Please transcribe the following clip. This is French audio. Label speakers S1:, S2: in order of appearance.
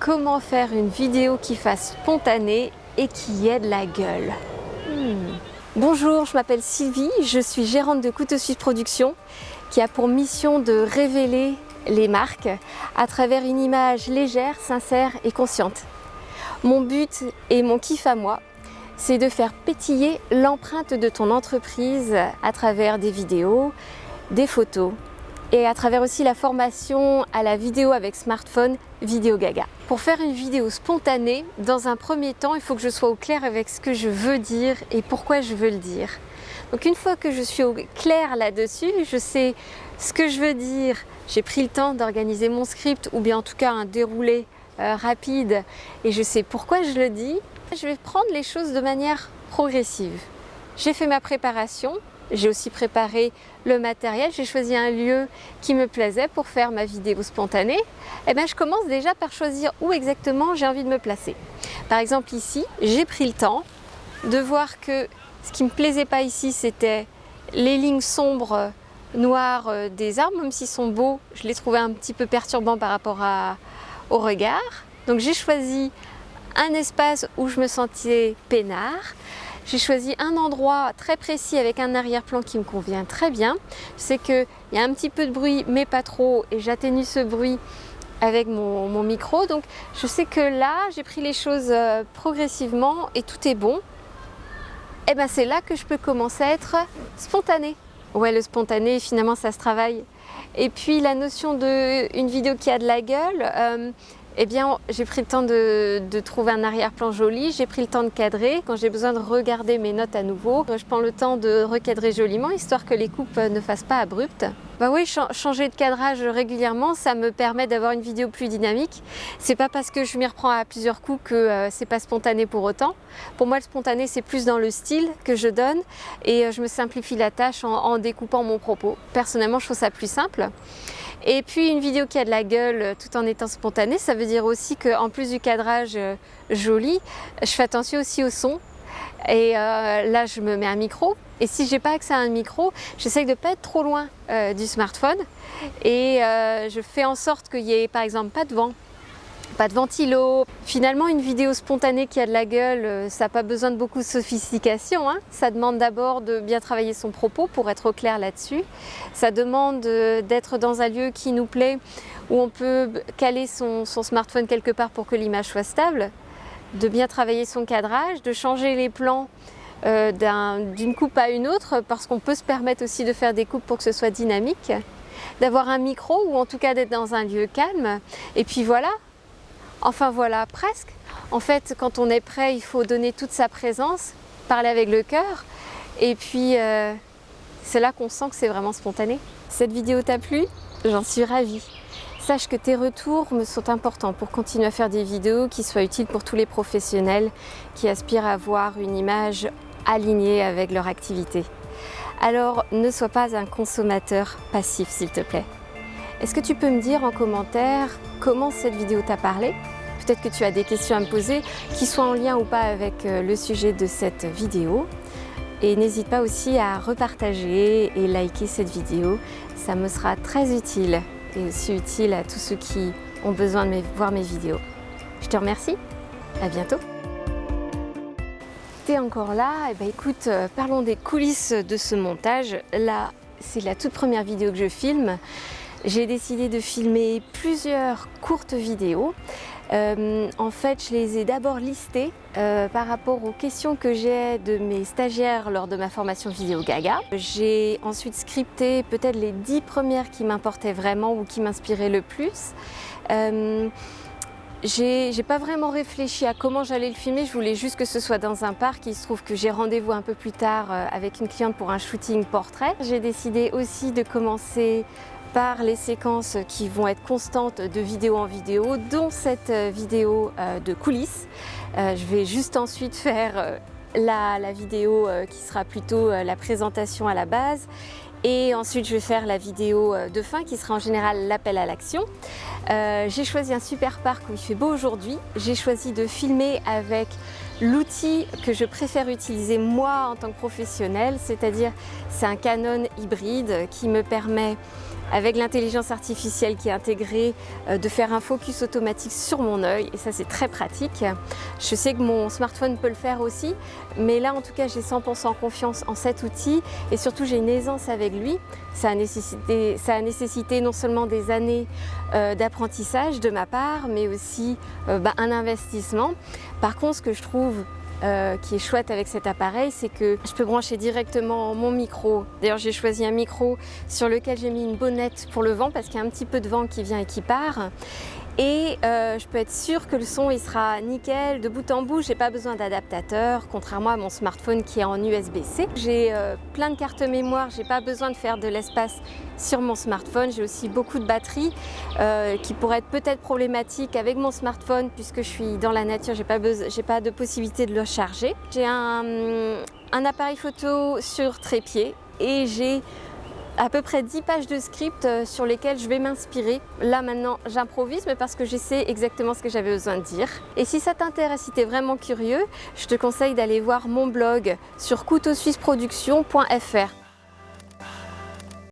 S1: Comment faire une vidéo qui fasse spontanée et qui ait de la gueule. Bonjour, je m'appelle Sylvie, je suis gérante de Couteau Suisse Productions qui a pour mission de révéler les marques à travers une image légère, sincère et consciente. Mon but et mon kiff à moi, c'est de faire pétiller l'empreinte de ton entreprise à travers des vidéos, des photos et à travers aussi la formation à la vidéo avec smartphone Vidéo Gaga. Pour faire une vidéo spontanée, dans un premier temps, il faut que je sois au clair avec ce que je veux dire et pourquoi je veux le dire. Donc une fois que je suis au clair là-dessus, je sais ce que je veux dire, j'ai pris le temps d'organiser mon script ou bien en tout cas un déroulé rapide et je sais pourquoi je le dis, je vais prendre les choses de manière progressive. J'ai fait ma préparation, j'ai aussi préparé le matériel, j'ai choisi un lieu qui me plaisait pour faire ma vidéo spontanée. Et bien, je commence déjà par choisir où exactement j'ai envie de me placer. Par exemple ici, j'ai pris le temps de voir que ce qui ne me plaisait pas ici, c'était les lignes sombres noires des arbres, même s'ils sont beaux, je les trouvais un petit peu perturbants par rapport au regard. Donc j'ai choisi un espace où je me sentais peinard. J'ai choisi un endroit très précis avec un arrière-plan qui me convient très bien. Je sais qu'il y a un petit peu de bruit, mais pas trop, et j'atténue ce bruit avec mon micro. Donc je sais que là, j'ai pris les choses progressivement et tout est bon. Et bien c'est là que je peux commencer à être spontanée. Ouais, le spontané, finalement, ça se travaille. Et puis la notion d'une vidéo qui a de la gueule, eh bien, j'ai pris le temps de trouver un arrière-plan joli, j'ai pris le temps de cadrer. Quand j'ai besoin de regarder mes notes à nouveau, je prends le temps de recadrer joliment, histoire que les coupes ne fassent pas abruptes. Bah oui, changer de cadrage régulièrement, ça me permet d'avoir une vidéo plus dynamique. C'est pas parce que je m'y reprends à plusieurs coups que c'est pas spontané pour autant. Pour moi, le spontané, c'est plus dans le style que je donne et je me simplifie la tâche en découpant mon propos. Personnellement, je trouve ça plus simple. Et puis une vidéo qui a de la gueule tout en étant spontanée, ça veut dire aussi qu'en plus du cadrage joli, je fais attention aussi au son. Et là, je me mets un micro. Et si j'ai pas accès à un micro, j'essaye de ne pas être trop loin du smartphone. Et je fais en sorte qu'il y ait par exemple pas de vent, pas de ventilo. Finalement, une vidéo spontanée qui a de la gueule, ça n'a pas besoin de beaucoup de sophistication, hein. Ça demande d'abord de bien travailler son propos pour être au clair là-dessus. Ça demande d'être dans un lieu qui nous plaît, où on peut caler son smartphone quelque part pour que l'image soit stable, de bien travailler son cadrage, de changer les plans d'une coupe à une autre, parce qu'on peut se permettre aussi de faire des coupes pour que ce soit dynamique, d'avoir un micro ou en tout cas d'être dans un lieu calme. Et puis voilà. Enfin voilà, presque. En fait, quand on est prêt, il faut donner toute sa présence, parler avec le cœur. Et puis, c'est là qu'on sent que c'est vraiment spontané. Cette vidéo t'a plu? J'en suis ravie. Sache que tes retours me sont importants pour continuer à faire des vidéos qui soient utiles pour tous les professionnels qui aspirent à avoir une image alignée avec leur activité. Alors, ne sois pas un consommateur passif, s'il te plaît. Est-ce que tu peux me dire en commentaire comment cette vidéo t'a parlé? Peut-être que tu as des questions à me poser qui soient en lien ou pas avec le sujet de cette vidéo. Et n'hésite pas aussi à repartager et liker cette vidéo. Ça me sera très utile et aussi utile à tous ceux qui ont besoin de voir mes vidéos. Je te remercie. À bientôt. T'es encore là? Eh ben écoute, parlons des coulisses de ce montage. Là, c'est la toute première vidéo que je filme. J'ai décidé de filmer plusieurs courtes vidéos. En fait, je les ai d'abord listées par rapport aux questions que j'ai de mes stagiaires lors de ma formation Vidéo Gaga. J'ai ensuite scripté peut-être les 10 premières qui m'importaient vraiment ou qui m'inspiraient le plus. J'ai pas vraiment réfléchi à comment j'allais le filmer, je voulais juste que ce soit dans un parc. Il se trouve que j'ai rendez-vous un peu plus tard avec une cliente pour un shooting portrait. J'ai décidé aussi de commencer par les séquences qui vont être constantes de vidéo en vidéo, dont cette vidéo de coulisses. Je vais juste ensuite faire la vidéo qui sera plutôt la présentation à la base. Et ensuite, je vais faire la vidéo de fin qui sera en général l'appel à l'action. J'ai choisi un super parc où il fait beau aujourd'hui. J'ai choisi de filmer avec l'outil que je préfère utiliser moi en tant que professionnel, c'est-à-dire c'est un Canon hybride qui me permet, avec l'intelligence artificielle qui est intégrée, de faire un focus automatique sur mon œil, et ça c'est très pratique. Je sais que mon smartphone peut le faire aussi, mais là en tout cas j'ai 100% confiance en cet outil et surtout j'ai une aisance avec lui. Ça a nécessité non seulement des années d'apprentissage de ma part, mais aussi un investissement. Par contre, ce que je trouve qui est chouette avec cet appareil, c'est que je peux brancher directement mon micro. D'ailleurs, j'ai choisi un micro sur lequel j'ai mis une bonnette pour le vent parce qu'il y a un petit peu de vent qui vient et qui part. Et je peux être sûre que le son il sera nickel de bout en bout. J'ai pas besoin d'adaptateur, contrairement à mon smartphone qui est en USB-C. J'ai plein de cartes mémoire, j'ai pas besoin de faire de l'espace sur mon smartphone. J'ai aussi beaucoup de batterie qui pourraient être peut-être problématiques avec mon smartphone puisque je suis dans la nature, j'ai pas de possibilité de le charger. J'ai un appareil photo sur trépied et j'ai à peu près 10 pages de script sur lesquelles je vais m'inspirer. Là maintenant j'improvise mais parce que je sais exactement ce que j'avais besoin de dire. Et si ça t'intéresse, si tu es vraiment curieux, je te conseille d'aller voir mon blog sur couteausuisseproduction.fr.